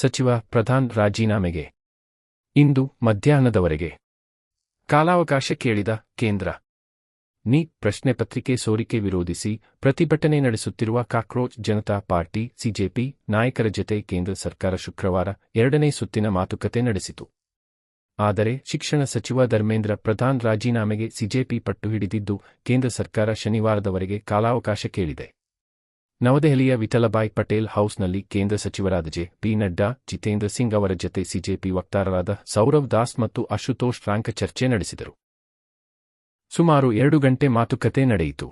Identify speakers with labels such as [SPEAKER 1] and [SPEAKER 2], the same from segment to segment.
[SPEAKER 1] ಸಚಿವ ಪ್ರಧಾನ್ ರಾಜೀನಾಮೆಗೆ ಇಂದು ಮಧ್ಯಾಹ್ನದವರೆಗೆ ಕಾಲಾವಕಾಶ ಕೇಳಿದ ಕೇಂದ್ರ. ನೀಟ್ ಪ್ರಶ್ನೆ ಪತ್ರಿಕೆ ಸೋರಿಕೆ ವಿರೋಧಿಸಿ ಪ್ರತಿಭಟನೆ ನಡೆಸುತ್ತಿರುವ ಕಾಕ್ರೋಚ್ ಜನತಾ ಪಾರ್ಟಿ ಸಿಜೆಪಿ ನಾಯಕರ ಜತೆ ಕೇಂದ್ರ ಸರ್ಕಾರ ಶುಕ್ರವಾರ 2ನೇ ಸುತ್ತಿನ ಮಾತುಕತೆ ನಡೆಸಿತು. ಆದರೆ ಶಿಕ್ಷಣ ಸಚಿವ ಧರ್ಮೇಂದ್ರ ಪ್ರಧಾನ್ ರಾಜೀನಾಮೆಗೆ ಸಿಜೆಪಿ ಪಟ್ಟು ಹಿಡಿದಿದ್ದು, ಕೇಂದ್ರ ಸರ್ಕಾರ ಶನಿವಾರದವರೆಗೆ ಕಾಲಾವಕಾಶ ಕೇಳಿದೆ. ನವದೆಹಲಿಯ ವಿಠಲಭಾಯ್ ಪಟೇಲ್ ಹೌಸ್ನಲ್ಲಿ ಕೇಂದ್ರ ಸಚಿವರಾದ ಜೆ.ಪಿ. ನಡ್ಡಾ, ಜಿತೇಂದ್ರ ಸಿಂಗ್ ಅವರ ಜತೆ ಸಿಜೆಪಿ ವಕ್ತಾರರಾದ ಸೌರವ್ ದಾಸ್ ಮತ್ತು ಅಶುತೋಷ್ ರಾಂಕ ಚರ್ಚೆ ನಡೆಸಿದರು. ಸುಮಾರು 2 ಗಂಟೆ ಮಾತುಕತೆ ನಡೆಯಿತು.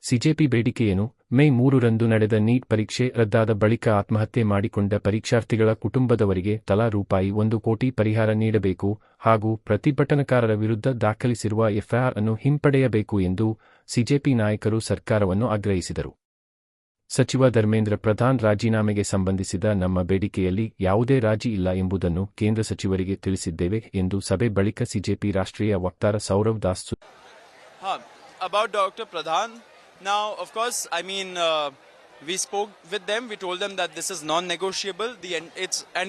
[SPEAKER 1] ಸಿಜೆಪಿ ಬೇಡಿಕೆಯೇನು? ಮೇ 3ರಂದು ನಡೆದ ನೀಟ್ ಪರೀಕ್ಷೆ ರದ್ದಾದ ಬಳಿಕ ಆತ್ಮಹತ್ಯೆ ಮಾಡಿಕೊಂಡ ಪರೀಕ್ಷಾರ್ಥಿಗಳ ಕುಟುಂಬದವರಿಗೆ ತಲಾ ₹1 ಕೋಟಿ ಪರಿಹಾರ ನೀಡಬೇಕು ಹಾಗೂ ಪ್ರತಿಭಟನಾಕಾರರ ವಿರುದ್ಧ ದಾಖಲಿಸಿರುವ ಎಫ್ಐಆರ್ ಅನ್ನು ಹಿಂಪಡೆಯಬೇಕು ಎಂದು ಸಿಜೆಪಿ ನಾಯಕರು ಸರ್ಕಾರವನ್ನು ಆಗ್ರಹಿಸಿದರು. ಸಚಿವ ಧರ್ಮೇಂದ್ರ ಪ್ರಧಾನ್ ರಾಜೀನಾಮೆಗೆ ಸಂಬಂಧಿಸಿದ ನಮ್ಮ ಬೇಡಿಕೆಯಲ್ಲಿ ಯಾವುದೇ ರಾಜಿ ಇಲ್ಲ ಎಂಬುದನ್ನು ಕೇಂದ್ರ ಸಚಿವರಿಗೆ ತಿಳಿಸಿದ್ದೇವೆ ಎಂದು ಸಭೆ ಬಳಿಕ ಸಿಜೆಪಿ ರಾಷ್ಟ್ರೀಯ ವಕ್ತಾರ Sourav Das
[SPEAKER 2] About Dr. Pradhan, now of course we spoke with them. We told them that this is non-negotiable.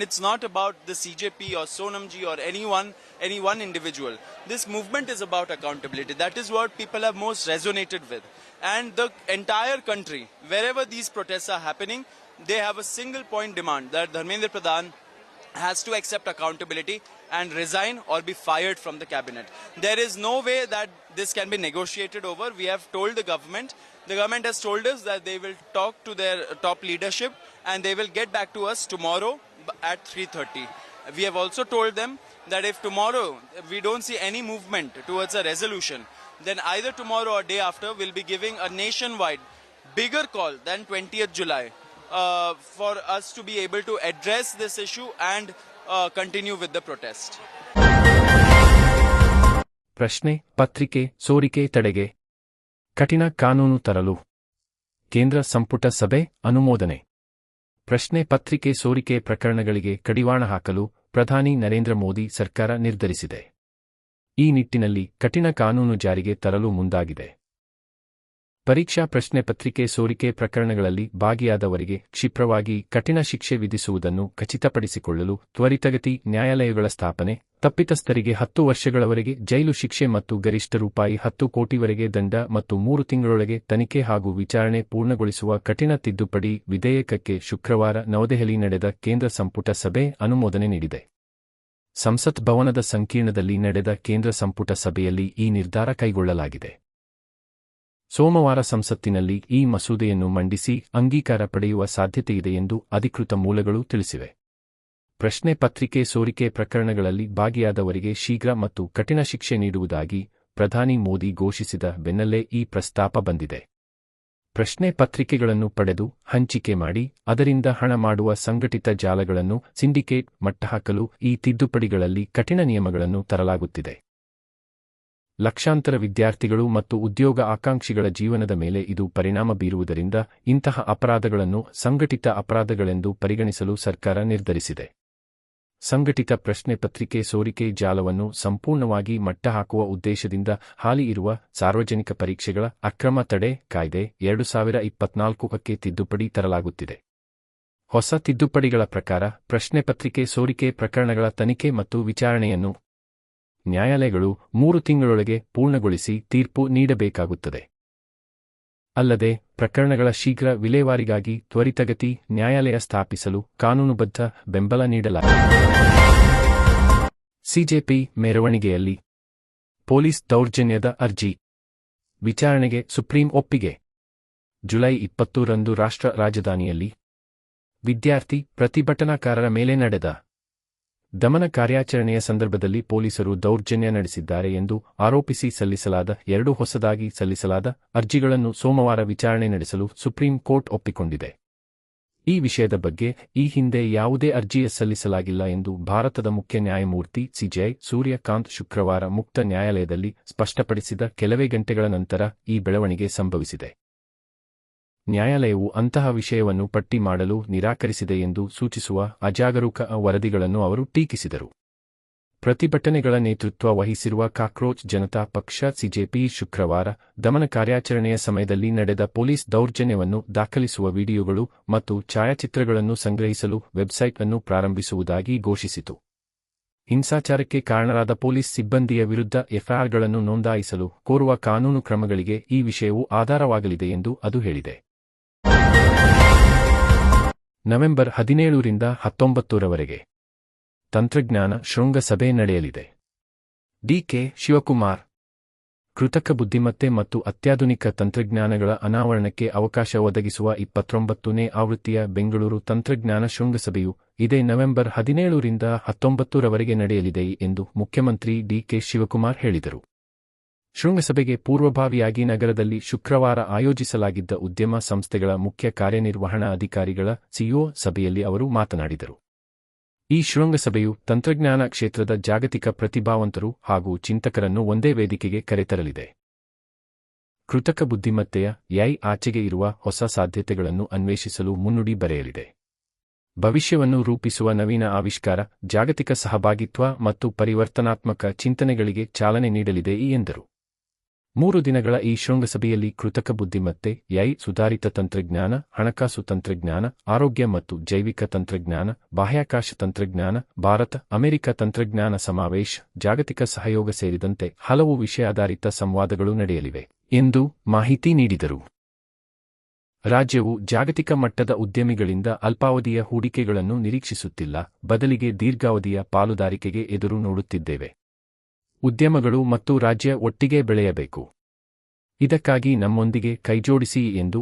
[SPEAKER 2] It's not about the CJP or Sonamji or any one individual. This movement is about accountability. That is what people have most resonated with. And the entire country, wherever these protests are happening, they have a single point demand that Dharmendra Pradhan has to accept accountability and resign or be fired from the cabinet. There is no way that this can be negotiated over. We have told the government has told us that they will talk to their top leadership and they will get back to us tomorrow at 3:30. We have also told them that if tomorrow we don't see any movement towards a resolution, then either tomorrow or day after we'll be giving a nationwide bigger call than 20th July for us to be able to address this issue and continue with the protest.
[SPEAKER 1] ಪ್ರಶ್ನೆ ಪತ್ರಿಕೆ ಸೋರಿಕೆ ತಡೆಗೆ ಕಠಿಣ ಕಾನೂನು ತರಲು ಕೇಂದ್ರ ಸಂಪುಟ ಸಭೆ ಅನುಮೋದನೆ. ಪ್ರಶ್ನೆ ಪತ್ರಿಕೆ ಸೋರಿಕೆ ಪ್ರಕರಣಗಳಿಗೆ ಕಡಿವಾಣ ಹಾಕಲು ಪ್ರಧಾನಿ ನರೇಂದ್ರ ಮೋದಿ ಸರ್ಕಾರ ನಿರ್ಧರಿಸಿದೆ. ಈ ನಿಟ್ಟಿನಲ್ಲಿ ಕಠಿಣ ಕಾನೂನು ಜಾರಿಗೆ ತರಲು ಮುಂದಾಗಿದೆ. ಪರೀಕ್ಷಾ ಪ್ರಶ್ನೆ ಪತ್ರಿಕೆ ಸೋರಿಕೆ ಪ್ರಕರಣಗಳಲ್ಲಿ ಭಾಗಿಯಾದವರಿಗೆ ಕ್ಷಿಪ್ರವಾಗಿ ಕಠಿಣ ಶಿಕ್ಷೆ ವಿಧಿಸುವುದನ್ನು ಖಚಿತಪಡಿಸಿಕೊಳ್ಳಲು ತ್ವರಿತಗತಿ ನ್ಯಾಯಾಲಯಗಳ ಸ್ಥಾಪನೆ, ತಪ್ಪಿತಸ್ಥರಿಗೆ 10 ವರ್ಷಗಳವರೆಗೆ ಜೈಲು ಶಿಕ್ಷೆ ಮತ್ತು ಗರಿಷ್ಠ ₹10 ಕೋಟಿವರೆಗೆ ದಂಡ ಮತ್ತು 3 ತಿಂಗಳೊಳಗೆ ತನಿಖೆ ಹಾಗೂ ವಿಚಾರಣೆ ಪೂರ್ಣಗೊಳಿಸುವ ಕಠಿಣ ತಿದ್ದುಪಡಿ ವಿಧೇಯಕಕ್ಕೆ ಶುಕ್ರವಾರ ನವದೆಹಲಿ ನಡೆದ ಕೇಂದ್ರ ಸಂಪುಟ ಸಭೆ ಅನುಮೋದನೆ ನೀಡಿದೆ. ಸಂಸತ್ ಭವನದ ಸಂಕೀರ್ಣದಲ್ಲಿ ನಡೆದ ಕೇಂದ್ರ ಸಂಪುಟ ಸಭೆಯಲ್ಲಿ ಈ ನಿರ್ಧಾರ ಕೈಗೊಳ್ಳಲಾಗಿದೆ. ಸೋಮವಾರ ಸಂಸತ್ತಿನಲ್ಲಿ ಈ ಮಸೂದೆಯನ್ನು ಮಂಡಿಸಿ ಅಂಗೀಕಾರ ಪಡೆಯುವ ಸಾಧ್ಯತೆಯಿದೆ ಎಂದು ಅಧಿಕೃತ ಮೂಲಗಳು ತಿಳಿಸಿವೆ. ಪ್ರಶ್ನೆ ಪತ್ರಿಕೆ ಸೋರಿಕೆ ಪ್ರಕರಣಗಳಲ್ಲಿ ಭಾಗಿಯಾದವರಿಗೆ ಶೀಘ್ರ ಮತ್ತು ಕಠಿಣ ಶಿಕ್ಷೆ ನೀಡುವುದಾಗಿ ಪ್ರಧಾನಿ ಮೋದಿ ಘೋಷಿಸಿದ ಬೆನ್ನಲ್ಲೇ ಈ ಪ್ರಸ್ತಾಪ ಬಂದಿದೆ. ಪ್ರಶ್ನೆ ಪತ್ರಿಕೆಗಳನ್ನು ಪಡೆದು ಹಂಚಿಕೆ ಮಾಡಿ ಅದರಿಂದ ಹಣ ಮಾಡುವ ಸಂಘಟಿತ ಜಾಲಗಳನ್ನು ಸಿಂಡಿಕೇಟ್ ಮಟ್ಟಹಾಕಲು ಈ ತಿದ್ದುಪಡಿಗಳಲ್ಲಿ ಕಠಿಣ ನಿಯಮಗಳನ್ನು ತರಲಾಗುತ್ತಿದೆ. ಲಕ್ಷಾಂತರ ವಿದ್ಯಾರ್ಥಿಗಳು ಮತ್ತು ಉದ್ಯೋಗ ಆಕಾಂಕ್ಷಿಗಳ ಜೀವನದ ಮೇಲೆ ಇದು ಪರಿಣಾಮ ಬೀರುವುದರಿಂದ ಇಂತಹ ಅಪರಾಧಗಳನ್ನು ಸಂಘಟಿತ ಅಪರಾಧಗಳೆಂದು ಪರಿಗಣಿಸಲು ಸರ್ಕಾರ ನಿರ್ಧರಿಸಿದೆ. ಸಂಘಟಿತ ಪ್ರಶ್ನೆ ಪತ್ರಿಕೆ ಸೋರಿಕೆ ಜಾಲವನ್ನು ಸಂಪೂರ್ಣವಾಗಿ ಮಟ್ಟಹಾಕುವ ಉದ್ದೇಶದಿಂದ ಹಾಲಿ ಇರುವ ಸಾರ್ವಜನಿಕ ಪರೀಕ್ಷೆಗಳ ಅಕ್ರಮ ತಡೆ ಕಾಯ್ದೆ 2024ಕ್ಕೆ ತಿದ್ದುಪಡಿ ತರಲಾಗುತ್ತಿದೆ. ಹೊಸ ತಿದ್ದುಪಡಿಗಳ ಪ್ರಕಾರ ಪ್ರಶ್ನೆ ಪತ್ರಿಕೆ ಸೋರಿಕೆ ಪ್ರಕರಣಗಳ ತನಿಖೆ ಮತ್ತು ವಿಚಾರಣೆಯನ್ನು ನ್ಯಾಯಾಲಯಗಳು 3 ತಿಂಗಳೊಳಗೆ ಪೂರ್ಣಗೊಳಿಸಿ ತೀರ್ಪು ನೀಡಬೇಕಾಗುತ್ತದೆ. ಅಲ್ಲದೆ ಪ್ರಕರಣಗಳ ಶೀಘ್ರ ವಿಲೇವಾರಿಗಾಗಿ ತ್ವರಿತಗತಿ ನ್ಯಾಯಾಲಯ ಸ್ಥಾಪಿಸಲು ಕಾನೂನುಬದ್ಧ ಬೆಂಬಲ ನೀಡಲಾಗಿದೆ. ಸಿಜೆಪಿ ಮೆರವಣಿಗೆಯಲ್ಲಿ ಪೊಲೀಸ್ ದೌರ್ಜನ್ಯದ ಅರ್ಜಿ ವಿಚಾರಣೆಗೆ ಸುಪ್ರೀಂ ಒಪ್ಪಿಗೆ. ಜುಲೈ 20ರಂದು ರಾಷ್ಟ್ರ ರಾಜಧಾನಿಯಲ್ಲಿ ವಿದ್ಯಾರ್ಥಿ ಪ್ರತಿಭಟನಾಕಾರರ ಮೇಲೆ ನಡೆದ ದಮನ ಕಾರ್ಯಾಚರಣೆಯ ಸಂದರ್ಭದಲ್ಲಿ ಪೊಲೀಸರು ದೌರ್ಜನ್ಯ ನಡೆಸಿದ್ದಾರೆ ಎಂದು ಆರೋಪಿಸಿ ಸಲ್ಲಿಸಲಾದ 2 ಹೊಸದಾಗಿ ಸಲ್ಲಿಸಲಾದ ಅರ್ಜಿಗಳನ್ನು ಸೋಮವಾರ ವಿಚಾರಣೆ ನಡೆಸಲು ಸುಪ್ರೀಂ ಕೋರ್ಟ್ ಒಪ್ಪಿಕೊಂಡಿದೆ. ಈ ವಿಷಯದ ಬಗ್ಗೆ ಈ ಹಿಂದೆ ಯಾವುದೇ ಅರ್ಜಿ ಸಲ್ಲಿಸಲಾಗಿಲ್ಲ ಎಂದು ಭಾರತದ ಮುಖ್ಯ ನ್ಯಾಯಮೂರ್ತಿ ಸಿಜೆ ಸೂರ್ಯಕಾಂತ್ ಶುಕ್ರವಾರ ಮುಕ್ತ ನ್ಯಾಯಾಲಯದಲ್ಲಿ ಸ್ಪಷ್ಟಪಡಿಸಿದ ಕೆಲವೇ ಗಂಟೆಗಳ ನಂತರ ಈ ಬೆಳವಣಿಗೆ ಸಂಭವಿಸಿದೆ. ನ್ಯಾಯಾಲಯವು ಅಂತಹ ವಿಷಯವನ್ನು ಪಟ್ಟಿ ಮಾಡಲು ನಿರಾಕರಿಸಿದೆ ಎಂದು ಸೂಚಿಸುವ ಅಜಾಗರೂಕ ವರದಿಗಳನ್ನು ಅವರು ಟೀಕಿಸಿದರು. ಪ್ರತಿಭಟನೆಗಳ ನೇತೃತ್ವ ವಹಿಸಿರುವ ಕಾಕ್ರೋಚ್ ಜನತಾ ಪಕ್ಷ ಸಿಜೆಪಿ ಶುಕ್ರವಾರ ದಮನ ಕಾರ್ಯಾಚರಣೆಯ ಸಮಯದಲ್ಲಿ ನಡೆದ ಪೊಲೀಸ್ ದೌರ್ಜನ್ಯವನ್ನು ದಾಖಲಿಸುವ ವಿಡಿಯೋಗಳು ಮತ್ತು ಛಾಯಾಚಿತ್ರಗಳನ್ನು ಸಂಗ್ರಹಿಸಲು ವೆಬ್ಸೈಟ್ ಅನ್ನು ಪ್ರಾರಂಭಿಸುವುದಾಗಿ ಘೋಷಿಸಿತು. ಹಿಂಸಾಚಾರಕ್ಕೆ ಕಾರಣರಾದ ಪೊಲೀಸ್ ಸಿಬ್ಬಂದಿಯ ವಿರುದ್ಧ ಎಫ್ಐಆರ್ಗಳನ್ನು ನೋಂದಾಯಿಸಲು ಕೋರುವ ಕಾನೂನು ಕ್ರಮಗಳಿಗೆ ಈ ವಿಷಯವು ಆಧಾರವಾಗಲಿದೆ ಎಂದು ಅದು ಹೇಳಿದೆ. ನವೆಂಬರ್ 17 ರಿಂದ 19ರವರೆಗೆ ತಂತ್ರಜ್ಞಾನ ಶೃಂಗಸಭೆ ನಡೆಯಲಿದೆ. ಡಿಕೆ ಶಿವಕುಮಾರ್ ಕೃತಕ ಬುದ್ಧಿಮತ್ತೆ ಮತ್ತು ಅತ್ಯಾಧುನಿಕ ತಂತ್ರಜ್ಞಾನಗಳ ಅನಾವರಣಕ್ಕೆ ಅವಕಾಶ ಒದಗಿಸುವ 29ನೇ ಆವೃತ್ತಿಯ ಬೆಂಗಳೂರು ತಂತ್ರಜ್ಞಾನ ಶೃಂಗಸಭೆಯು ಇದೇ ನವೆಂಬರ್ 17 ರಿಂದ 19ರವರೆಗೆ ನಡೆಯಲಿದೆ ಎಂದು ಮುಖ್ಯಮಂತ್ರಿ ಡಿಕೆ ಶಿವಕುಮಾರ್ ಹೇಳಿದರು. ಶೃಂಗಸಭೆಗೆ ಪೂರ್ವಭಾವಿಯಾಗಿ ನಗರದಲ್ಲಿ ಶುಕ್ರವಾರ ಆಯೋಜಿಸಲಾಗಿದ್ದ ಉದ್ಯಮ ಸಂಸ್ಥೆಗಳ ಮುಖ್ಯ ಕಾರ್ಯನಿರ್ವಹಣಾ ಅಧಿಕಾರಿಗಳ ಸಿಇಒ ಸಭೆಯಲ್ಲಿ ಅವರು ಮಾತನಾಡಿದರು. ಈ ಶೃಂಗಸಭೆಯು ತಂತ್ರಜ್ಞಾನ ಕ್ಷೇತ್ರದ ಜಾಗತಿಕ ಪ್ರತಿಭಾವಂತರು ಹಾಗೂ ಚಿಂತಕರನ್ನು ಒಂದೇ ವೇದಿಕೆಗೆ ಕರೆತರಲಿದೆ. ಕೃತಕ ಬುದ್ಧಿಮತ್ತೆಯ ಎಐ ಆಚೆಗೆ ಇರುವ ಹೊಸ ಸಾಧ್ಯತೆಗಳನ್ನು ಅನ್ವೇಷಿಸಲು ಮುನ್ನುಡಿ ಬರೆಯಲಿದೆ. ಭವಿಷ್ಯವನ್ನು ರೂಪಿಸುವ ನವೀನ ಆವಿಷ್ಕಾರ, ಜಾಗತಿಕ ಸಹಭಾಗಿತ್ವ ಮತ್ತು ಪರಿವರ್ತನಾತ್ಮಕ ಚಿಂತನೆಗಳಿಗೆ ಚಾಲನೆ ನೀಡಲಿದೆ ಎಂದರು. 3 ದಿನಗಳ ಈ ಶೃಂಗಸಭೆಯಲ್ಲಿ ಕೃತಕ ಬುದ್ಧಿಮತ್ತೆ, ಎಐ, ಸುಧಾರಿತ ತಂತ್ರಜ್ಞಾನ, ಹಣಕಾಸು ತಂತ್ರಜ್ಞಾನ, ಆರೋಗ್ಯ ಮತ್ತು ಜೈವಿಕ ತಂತ್ರಜ್ಞಾನ, ಬಾಹ್ಯಾಕಾಶ ತಂತ್ರಜ್ಞಾನ, ಭಾರತ-ಅಮೆರಿಕ ತಂತ್ರಜ್ಞಾನ ಸಮಾವೇಶ, ಜಾಗತಿಕ ಸಹಯೋಗ ಸೇರಿದಂತೆ ಹಲವು ವಿಷಯಾಧಾರಿತ ಸಂವಾದಗಳು ನಡೆಯಲಿವೆ ಎಂದು ಮಾಹಿತಿ ನೀಡಿದರು. ರಾಜ್ಯವು ಜಾಗತಿಕ ಮಟ್ಟದ ಉದ್ಯಮಿಗಳಿಂದ ಅಲ್ಪಾವಧಿಯ ಹೂಡಿಕೆಗಳನ್ನು ನಿರೀಕ್ಷಿಸುತ್ತಿಲ್ಲ, ಬದಲಿಗೆ ದೀರ್ಘಾವಧಿಯ ಪಾಲುದಾರಿಕೆಗೆ ಎದುರು ನೋಡುತ್ತಿದ್ದೇವೆ. ಉದ್ಯಮಗಳು ಮತ್ತು ರಾಜ್ಯ ಒಟ್ಟಿಗೆ ಬೆಳೆಯಬೇಕು. ಇದಕ್ಕಾಗಿ ನಮ್ಮೊಂದಿಗೆ ಕೈಜೋಡಿಸಿ ಎಂದು